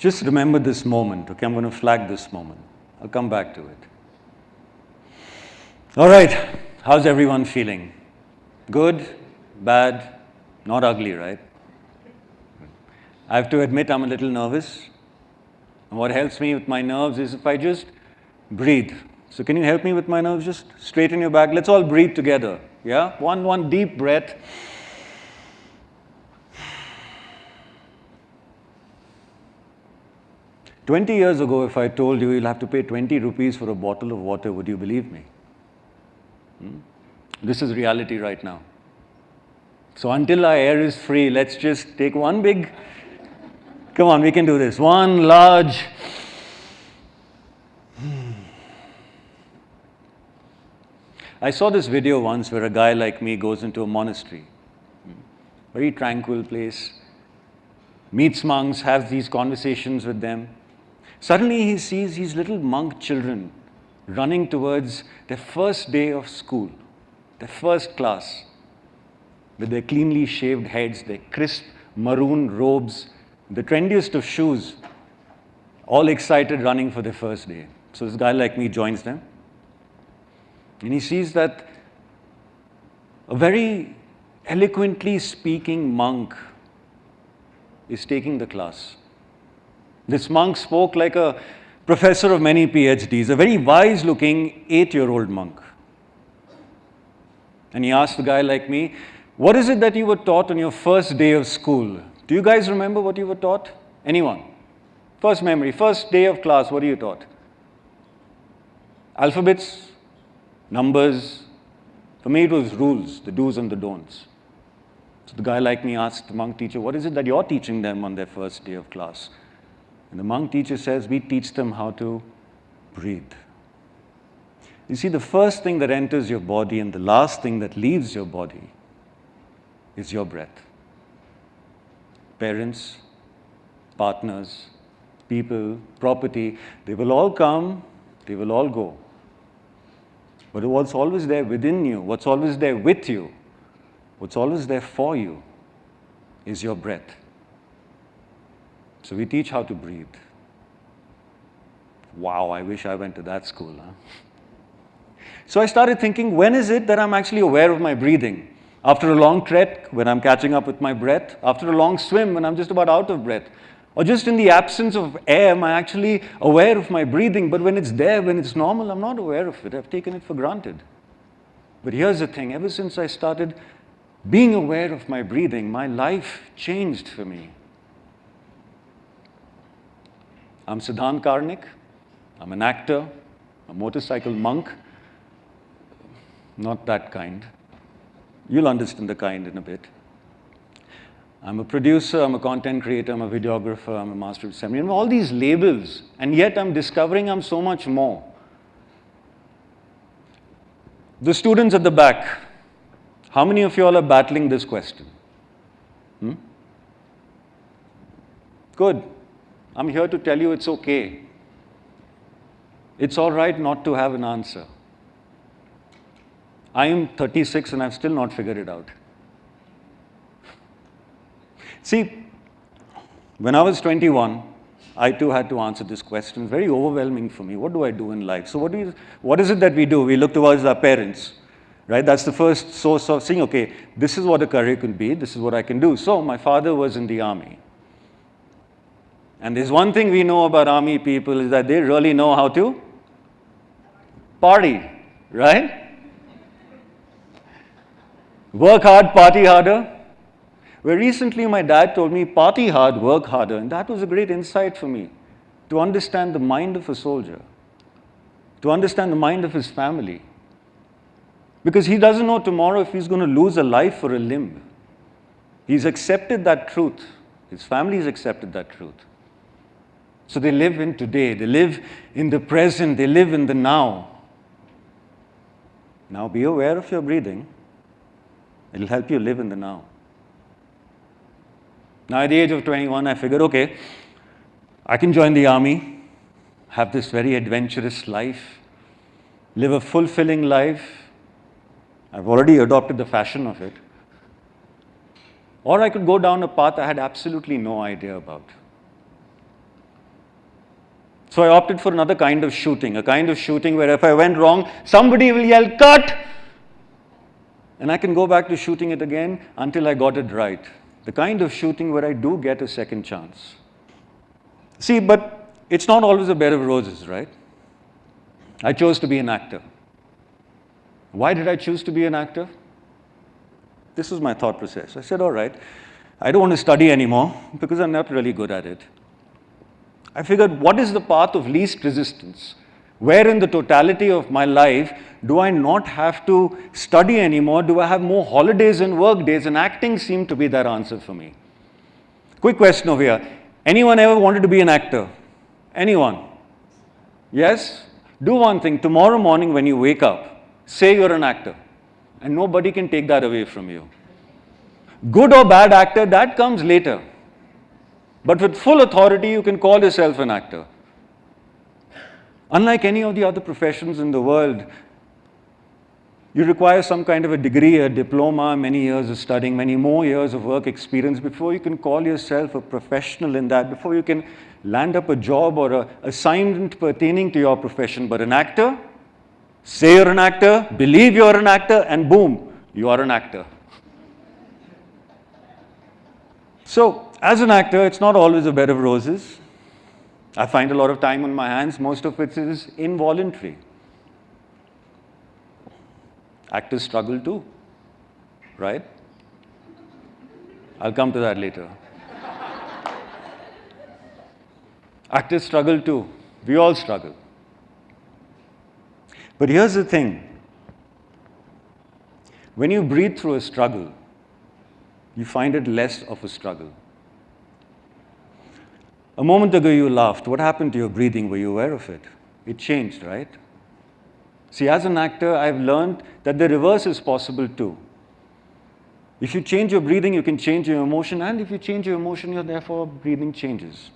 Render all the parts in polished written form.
Just remember this moment, okay? I'm going to flag this moment. I'll come back to it. All right, how's everyone feeling? Good? Bad? Not ugly, right? I have to admit I'm a little nervous. And what helps me with my nerves is if I just breathe. So can you help me with my nerves? Just straighten your back. Let's all breathe together. Yeah? One deep breath. "20 years ago, if I told you you'll have to pay 20 rupees for a bottle of water, would you believe me?" This is reality right now. So until our air is free, let's just take one big, come on, we can do this. One large, I saw this video once where a guy like me goes into a monastery, very tranquil place, meets monks, has these conversations with them. Suddenly he sees these little monk children running towards their first day of school, their first class, with their cleanly shaved heads, their crisp maroon robes, the trendiest of shoes, all excited running for their first day. So this guy like me joins them. And he sees that a very eloquently speaking monk is taking the class. This monk spoke like a professor of many PhDs, a very wise-looking 8-year-old monk. And he asked the guy like me, "What is it that you were taught on your first day of school?" Do you guys remember what you were taught? Anyone? First memory, first day of class, what are you taught? Alphabets? Numbers? For me, it was rules, the do's and the don'ts. So the guy like me asked the monk teacher, "What is it that you're teaching them on their first day of class?" And the monk teacher says, "We teach them how to breathe." You see, the first thing that enters your body and the last thing that leaves your body is your breath. Parents, partners, people, property, they will all come, they will all go. But what's always there within you, what's always there with you, what's always there for you is your breath. So we teach how to breathe. Wow, I wish I went to that school, huh? So I started thinking, when is it that I'm actually aware of my breathing? After a long trek, when I'm catching up with my breath. After a long swim, when I'm just about out of breath. Or just in the absence of air, am I actually aware of my breathing? But when it's there, when it's normal, I'm not aware of it. I've taken it for granted. But here's the thing. Ever since I started being aware of my breathing, my life changed for me. I'm Siddhant Karnick. I'm an actor, a motorcycle monk. Not that kind. You'll understand the kind in a bit. I'm a producer, I'm a content creator, I'm a videographer, I'm a master of ceremony. All these labels, and yet I'm discovering I'm so much more. The students at the back, how many of you all are battling this question? Good. I'm here to tell you it's okay. It's all right not to have an answer. I am 36 and I've still not figured it out. See, when I was 21, I too had to answer this question. Very overwhelming for me. What do I do in life? So what is it that we do? We look towards our parents, right? That's the first source of saying, okay, this is what a career could be. This is what I can do. So my father was in the army. And there's one thing we know about army people is that they really know how to party, right? Work hard, party harder. Where recently my dad told me, party hard, work harder. And that was a great insight for me, to understand the mind of a soldier, to understand the mind of his family. Because he doesn't know tomorrow if he's going to lose a life or a limb. He's accepted that truth. His family has accepted that truth. So they live in today, they live in the present, they live in the now. Now be aware of your breathing. It'll help you live in the now. Now at the age of 21, I figured, okay, I can join the army, have this very adventurous life, live a fulfilling life. I've already adopted the fashion of it. Or I could go down a path I had absolutely no idea about. So I opted for another kind of shooting, a kind of shooting where if I went wrong, somebody will yell, "Cut!" And I can go back to shooting it again until I got it right. The kind of shooting where I do get a second chance. See, but it's not always a bed of roses, right? I chose to be an actor. Why did I choose to be an actor? This was my thought process. I said, all right, I don't want to study anymore because I'm not really good at it. I figured, what is the path of least resistance? Where in the totality of my life do I not have to study anymore? Do I have more holidays and work days? And acting seemed to be that answer for me. Quick question over here. Anyone ever wanted to be an actor? Anyone? Yes? Do one thing. Tomorrow morning when you wake up, say you're an actor. And nobody can take that away from you. Good or bad actor, that comes later. But with full authority, you can call yourself an actor. Unlike any of the other professions in the world, you require some kind of a degree, a diploma, many years of studying, many more years of work experience before you can call yourself a professional in that, before you can land up a job or an assignment pertaining to your profession. But an actor, say you're an actor, believe you're an actor, and boom, you are an actor. So, as an actor, it's not always a bed of roses. I find a lot of time on my hands. Most of it is involuntary. Actors struggle too, right? I'll come to that later. Actors struggle too. We all struggle. But here's the thing. When you breathe through a struggle, you find it less of a struggle. A moment ago you laughed. What happened to your breathing? Were you aware of it? It changed, right? See, as an actor, I've learned that the reverse is possible too. If you change your breathing, you can change your emotion, and if you change your emotion, your therefore breathing changes.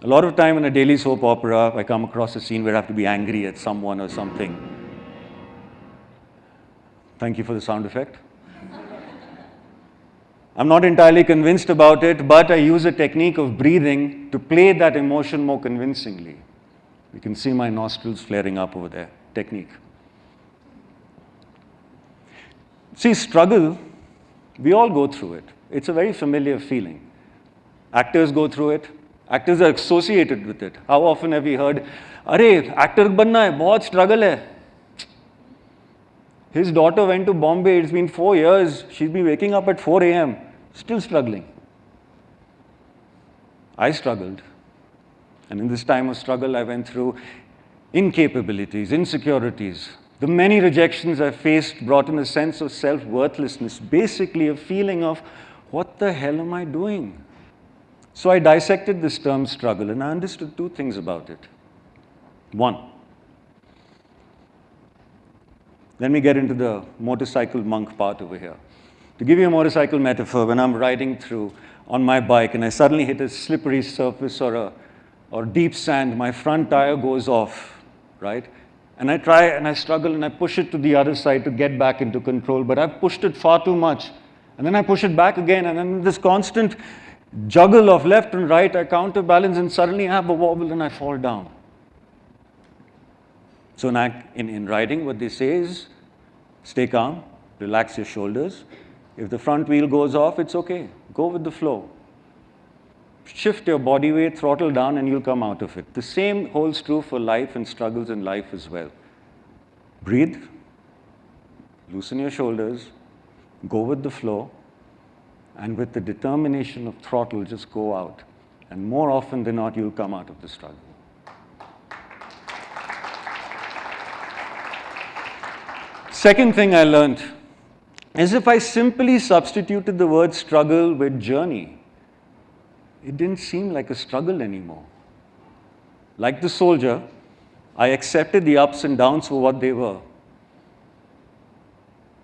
A lot of time in a daily soap opera, I come across a scene where I have to be angry at someone or something. Thank you for the sound effect. I'm not entirely convinced about it, but I use a technique of breathing to play that emotion more convincingly. You can see my nostrils flaring up over there. Technique. See, struggle, we all go through it. It's a very familiar feeling. Actors go through it. Actors are associated with it. How often have we heard, "Arey, actor banna hai, bahut struggle hai." His daughter went to Bombay. It's been 4 years. She's been waking up at 4 a.m. Still struggling. I struggled. And in this time of struggle, I went through incapabilities, insecurities. The many rejections I faced brought in a sense of self-worthlessness, basically a feeling of, what the hell am I doing? So I dissected this term struggle, and I understood 2 things about it. 1, let me get into the motorcycle monk part over here. To give you a motorcycle metaphor, when I'm riding through on my bike and I suddenly hit a slippery surface or deep sand, my front tire goes off, right? And I try and I struggle and I push it to the other side to get back into control, but I've pushed it far too much. And then I push it back again, and then this constant juggle of left and right, I counterbalance, and suddenly I have a wobble and I fall down. So in riding, what they say is, stay calm, relax your shoulders. If the front wheel goes off, it's okay. Go with the flow. Shift your body weight, throttle down, and you'll come out of it. The same holds true for life and struggles in life as well. Breathe, loosen your shoulders, go with the flow, and with the determination of throttle, just go out. And more often than not, you'll come out of the struggle. Second thing I learned is if I simply substituted the word struggle with journey, it didn't seem like a struggle anymore. Like the soldier, I accepted the ups and downs for what they were.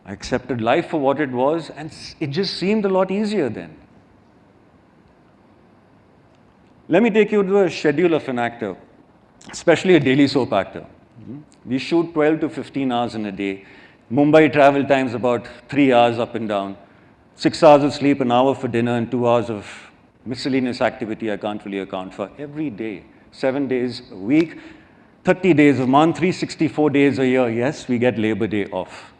I accepted life for what it was, and it just seemed a lot easier then. Let me take you to the schedule of an actor, especially a daily soap actor. We shoot 12 to 15 hours in a day. Mumbai travel times about 3 hours up and down. 6 hours of sleep, an hour for dinner, and 2 hours of miscellaneous activity I can't really account for every day. 7 days a week, 30 days a month, 364 days a year. Yes, we get Labor Day off.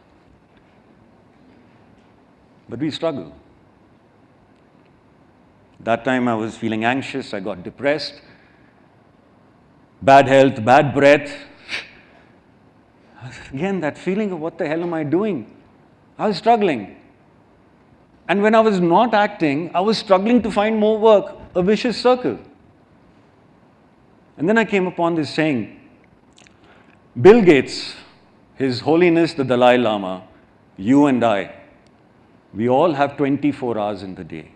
But we struggle. That time I was feeling anxious, I got depressed, bad health, bad breath. Again, that feeling of what the hell am I doing? I was struggling. And when I was not acting, I was struggling to find more work, a vicious circle. And then I came upon this saying, Bill Gates, His Holiness the Dalai Lama, you and I, we all have 24 hours in the day.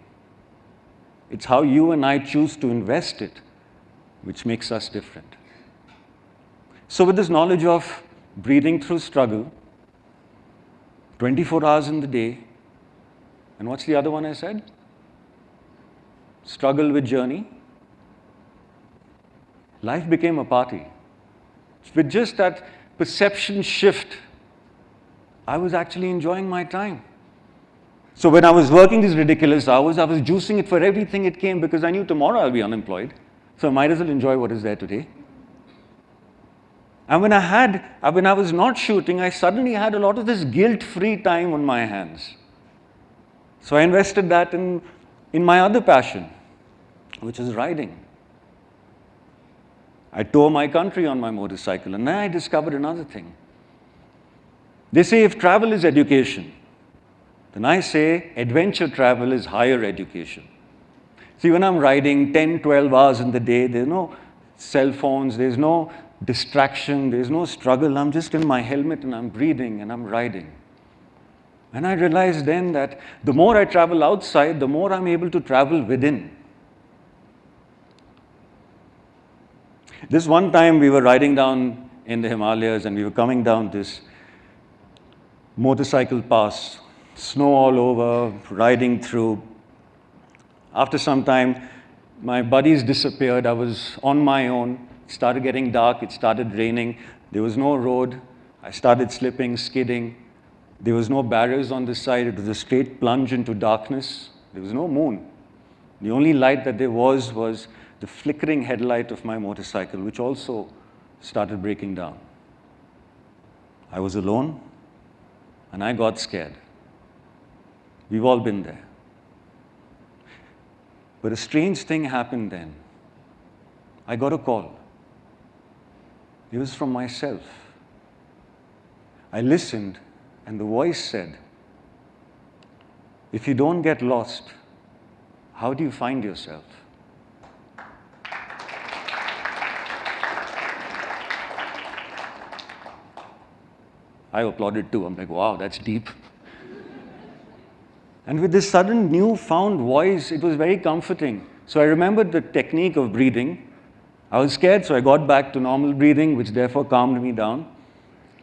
It's how you and I choose to invest it which makes us different. So with this knowledge of breathing through struggle, 24 hours in the day, and what's the other one I said? Struggle with journey. Life became a party. With just that perception shift, I was actually enjoying my time. So when I was working these ridiculous hours, I was juicing it for everything it came because I knew tomorrow I'll be unemployed. So I might as well enjoy what is there today. And when I was not shooting, I suddenly had a lot of this guilt-free time on my hands. So I invested that in my other passion, which is riding. I tore my country on my motorcycle, and then I discovered another thing. They say if travel is education, then I say adventure travel is higher education. See, when I'm riding 10, 12 hours in the day, there's no cell phones, there's no distraction, there's no struggle. I'm just in my helmet and I'm breathing and I'm riding. And I realized then that the more I travel outside, the more I'm able to travel within. This one time we were riding down in the Himalayas and we were coming down this motorcycle pass, snow all over, riding through. After some time, my buddies disappeared. I was on my own. It started getting dark. It started raining. There was no road. I started slipping, skidding. There was no barriers on this side. It was a straight plunge into darkness. There was no moon. The only light that there was the flickering headlight of my motorcycle, which also started breaking down. I was alone, and I got scared. We've all been there. But a strange thing happened then. I got a call. It was from myself. I listened, and the voice said, if you don't get lost, how do you find yourself? I applauded too. I'm like, wow, that's deep. And with this sudden newfound voice, it was very comforting. So I remembered the technique of breathing. I was scared, so I got back to normal breathing, which therefore calmed me down.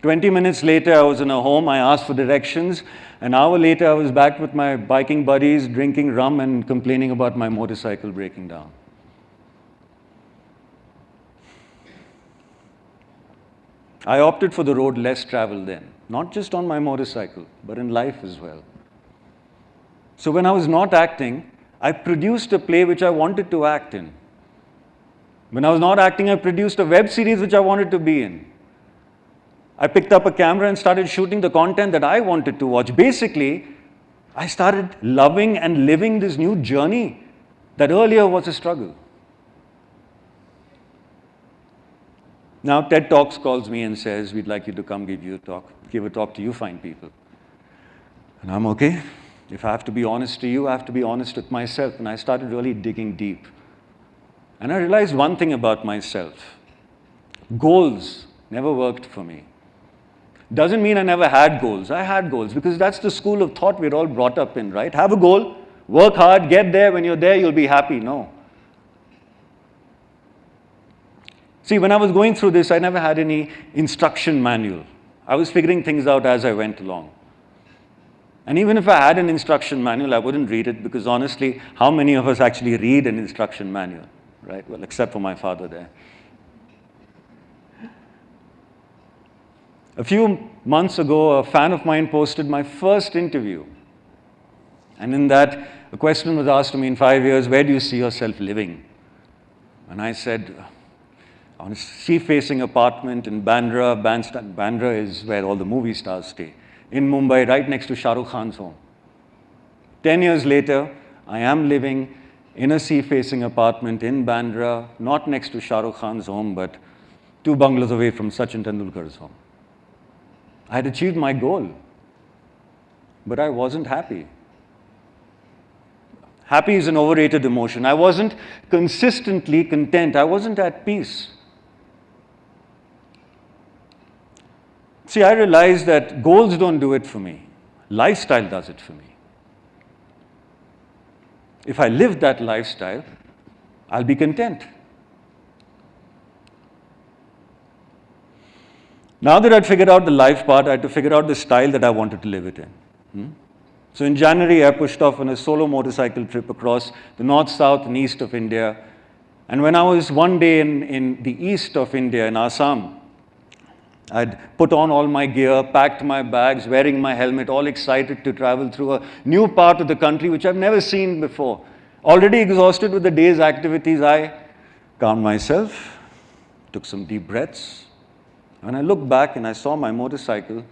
20 minutes later, I was in a home. I asked for directions. An hour later, I was back with my biking buddies, drinking rum and complaining about my motorcycle breaking down. I opted for the road less traveled then, not just on my motorcycle, but in life as well. So when I was not acting, I produced a play which I wanted to act in. When I was not acting, I produced a web series which I wanted to be in. I picked up a camera and started shooting the content that I wanted to watch. Basically, I started loving and living this new journey that earlier was a struggle. Now TED Talks calls me and says, we'd like you to come give a talk to you fine people. And I'm okay. If I have to be honest to you, I have to be honest with myself. And I started really digging deep. And I realized one thing about myself. Goals never worked for me. Doesn't mean I never had goals. I had goals because that's the school of thought we're all brought up in, right? Have a goal, work hard, get there. When you're there, you'll be happy. No. See, when I was going through this, I never had any instruction manual. I was figuring things out as I went along. And even if I had an instruction manual, I wouldn't read it because honestly, how many of us actually read an instruction manual, right? Well, except for my father there. A few months ago, a fan of mine posted my first interview. And in that, a question was asked to me, in 5 years, where do you see yourself living? And I said, on a sea-facing apartment in Bandra. Bandra is where all the movie stars stay. In Mumbai, right next to Shah Rukh Khan's home. 10 years later, I am living in a sea-facing apartment in Bandra, not next to Shah Rukh Khan's home, but 2 bungalows away from Sachin Tendulkar's home. I had achieved my goal, but I wasn't happy. Happy is an overrated emotion. I wasn't consistently content. I wasn't at peace. See, I realized that goals don't do it for me. Lifestyle does it for me. If I live that lifestyle, I'll be content. Now that I'd figured out the life part, I had to figure out the style that I wanted to live it in. So in January, I pushed off on a solo motorcycle trip across the north, south, and east of India. And when I was one day in the east of India, in Assam, I'd put on all my gear, packed my bags, wearing my helmet, all excited to travel through a new part of the country which I've never seen before. Already exhausted with the day's activities, I calmed myself, took some deep breaths. When I looked back and I saw my motorcycle,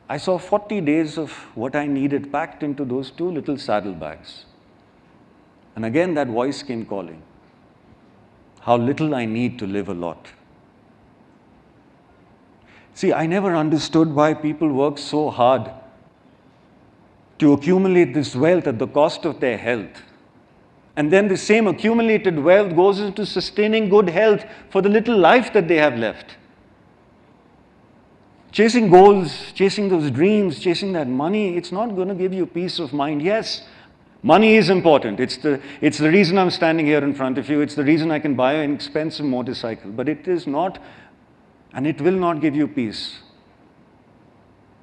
I saw 40 days of what I needed packed into those 2 little saddlebags. And again that voice came calling. How little I need to live a lot. See, I never understood why people work so hard to accumulate this wealth at the cost of their health. And then the same accumulated wealth goes into sustaining good health for the little life that they have left. Chasing goals, chasing those dreams, chasing that money, it's not going to give you peace of mind. Yes, money is important. It's the reason I'm standing here in front of you. It's the reason I can buy an expensive motorcycle. But it is not, and it will not give you peace.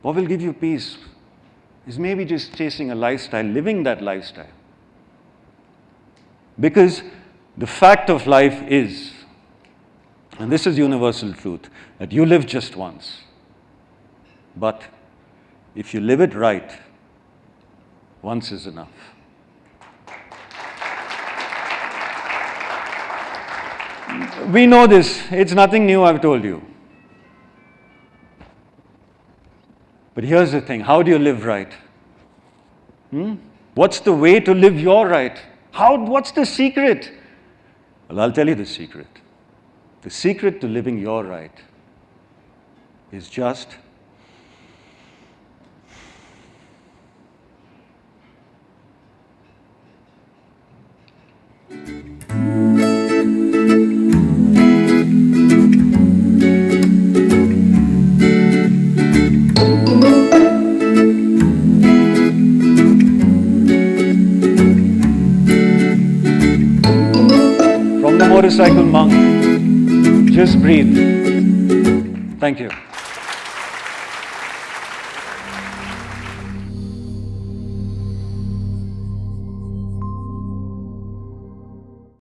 What will give you peace is maybe just chasing a lifestyle, living that lifestyle. Because the fact of life is, and this is universal truth, that you live just once. But if you live it right, once is enough. We know this. It's nothing new, I've told you. But here's the thing. How do you live right? What's the way to live your right? What's the secret? Well, I'll tell you the secret. The secret to living your right is just motorcycle monk, just breathe. Thank you.